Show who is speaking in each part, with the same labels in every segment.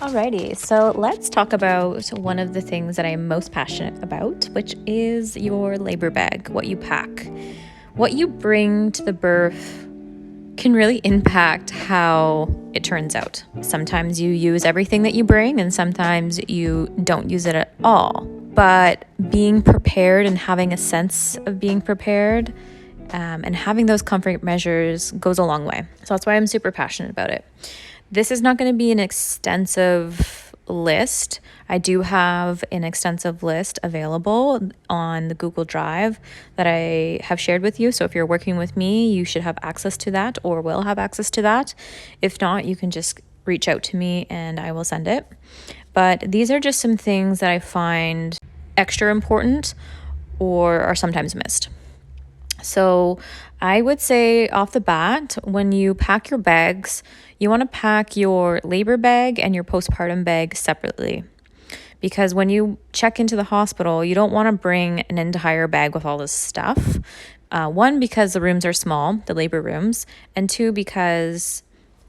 Speaker 1: Alrighty, so let's talk about one of the things that I'm most passionate about, which is your labor bag, what you pack. What you bring to the birth can really impact how it turns out. Sometimes you use everything that you bring, and sometimes you don't use it at all. But being prepared and having a sense of being prepared and having those comfort measures goes a long way. So that's why I'm super passionate about it. This is not going to be an extensive list. I do have an extensive list available on the Google Drive that I have shared with you. So if you're working with me, you should have access to that or will have access to that. If not, you can just reach out to me and I will send it. But these are just some things that I find extra important or are sometimes missed. So I would say off the bat, when you pack your bags, you want to pack your labor bag and your postpartum bag separately. Because when you check into the hospital, you don't want to bring an entire bag with all this stuff. One, because the rooms are small, the labor rooms, and two, because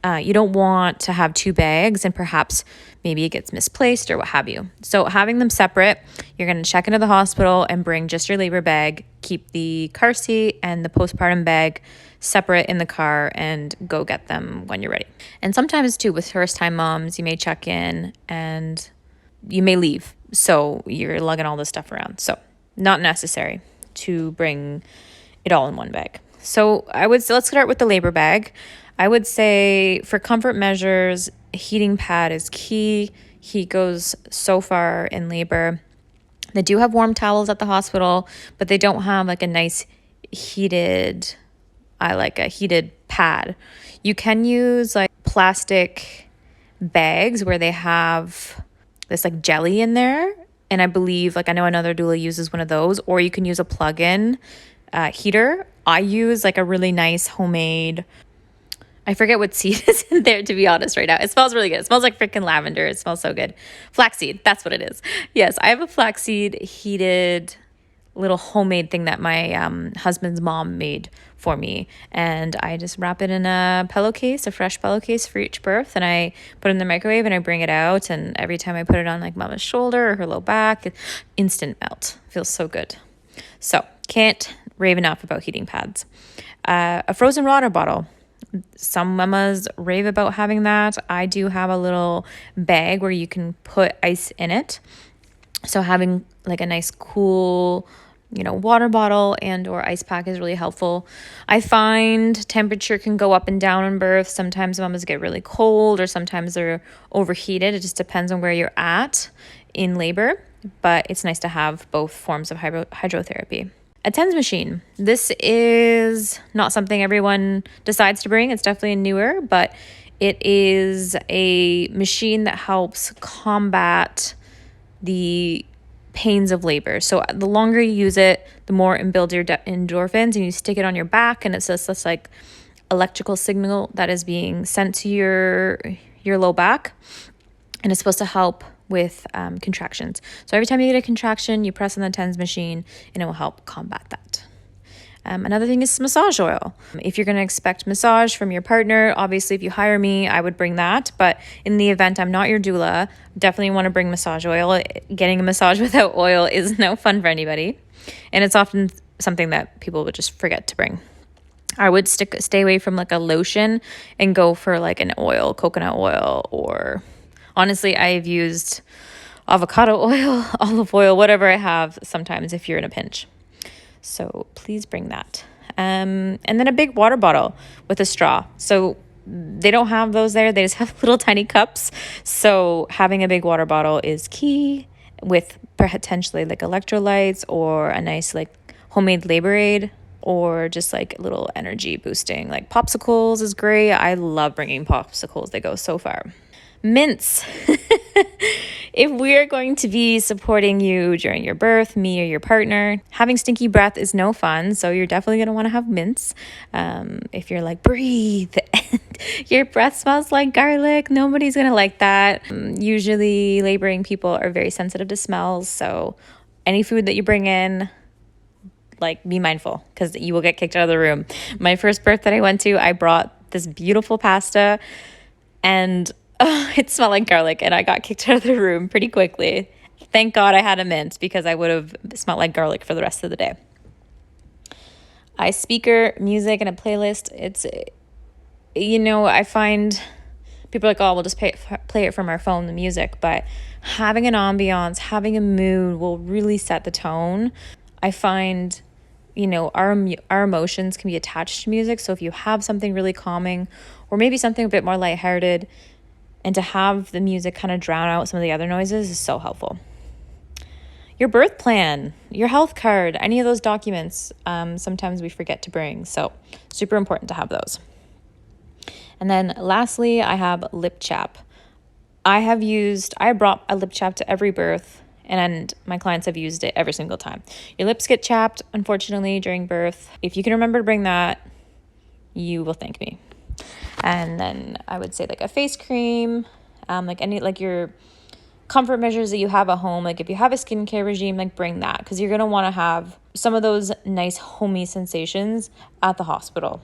Speaker 1: you don't want to have two bags and perhaps maybe it gets misplaced or what have you. So having them separate, you're going to check into the hospital and bring just your labor bag, keep the car seat and the postpartum bag separate in the car and go get them when you're ready. And sometimes too, with first-time moms, you may check in and you may leave. So you're lugging all this stuff around. So not necessary to bring it all in one bag. So let's start with the labor bag. I would say for comfort measures, a heating pad is key. Heat goes so far in labor. They do have warm towels at the hospital, but they don't have like a nice heated, I like a heated pad. You can use like plastic bags where they have this like jelly in there. And I believe, like I know another doula uses one of those, or you can use a plug-in heater. I use like a really nice homemade, I forget what seed is in there, to be honest, right now. It smells really good. It smells like freaking lavender. It smells so good. Flaxseed, that's what it is. Yes, I have a flaxseed heated little homemade thing that my husband's mom made for me. And I just wrap it in a pillowcase, a fresh pillowcase for each birth. And I put it in the microwave and I bring it out. And every time I put it on like mama's shoulder or her low back, instant melt. Feels so good. So can't rave enough about heating pads. A frozen water bottle. Some mamas rave about having that. I do have a little bag where you can put ice in it. So having like a nice cool, water bottle and or ice pack is really helpful. I find temperature can go up and down in birth. Sometimes mamas get really cold or sometimes they're overheated. It just depends on where you're at in labor, but it's nice to have both forms of hydrotherapy. A TENS machine. This is not something everyone decides to bring. It's definitely newer, but it is a machine that helps combat the pains of labor. So the longer you use it, the more it builds your endorphins, and you stick it on your back, and it's just this like electrical signal that is being sent to your low back, and it's supposed to help with contractions. So every time you get a contraction, you press on the TENS machine and it will help combat that. Another thing is massage oil. If you're going to expect massage from your partner, obviously if you hire me, I would bring that. But in the event I'm not your doula, definitely want to bring massage oil. Getting a massage without oil is no fun for anybody. And it's often something that people would just forget to bring. I would stay away from like a lotion and go for like an oil, coconut oil, or honestly, I've used avocado oil, olive oil, whatever I have sometimes if you're in a pinch. So please bring that. And then a big water bottle with a straw. So they don't have those there. They just have little tiny cups. So having a big water bottle is key, with potentially like electrolytes or a nice like homemade labor aid, or just like little energy boosting. Like popsicles is great. I love bringing popsicles. They go so far. Mints. If we are going to be supporting you during your birth, me or your partner, having stinky breath is no fun. So you're definitely going to want to have mints. If you're like, breathe, and your breath smells like garlic, nobody's going to like that. Usually laboring people are very sensitive to smells. So any food that you bring in, like, be mindful because you will get kicked out of the room. My first birth that I went to, I brought this beautiful pasta and It smelled like garlic, and I got kicked out of the room pretty quickly. Thank God I had a mint because I would have smelled like garlic for the rest of the day. I speaker music and a playlist. It's, I find people are like, oh, we'll just play it from our phone, the music. But having an ambiance, having a mood will really set the tone. I find, our emotions can be attached to music. So if you have something really calming or maybe something a bit more lighthearted, and to have the music kind of drown out some of the other noises is so helpful. Your birth plan, your health card, any of those documents, sometimes we forget to bring. So super important to have those. And then lastly, I have lip chap. I brought a lip chap to every birth, and my clients have used it every single time. Your lips get chapped, unfortunately, during birth. If you can remember to bring that, you will thank me. And then I would say like a face cream, like your comfort measures that you have at home. Like if you have a skincare regime, like bring that, because you're going to want to have some of those nice homey sensations at the hospital.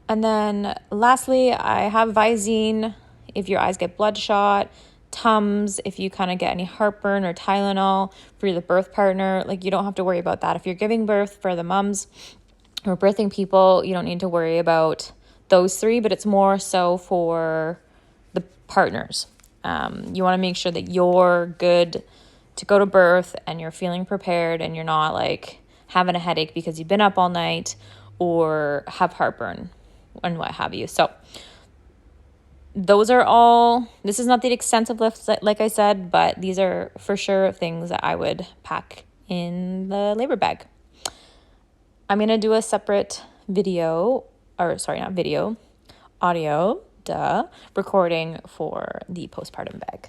Speaker 1: And then lastly, I have Visine if your eyes get bloodshot, Tums if you kind of get any heartburn, or Tylenol for the birth partner. Like you don't have to worry about that. If you're giving birth for the mums or birthing people, you don't need to worry about those three, but it's more so for the partners. You want to make sure that you're good to go to birth and you're feeling prepared and you're not like having a headache because you've been up all night or have heartburn and what have you. So those are all, this is not the extensive list like I said, but these are for sure things that I would pack in the labor bag. I'm going to do a separate audio recording for the postpartum bag.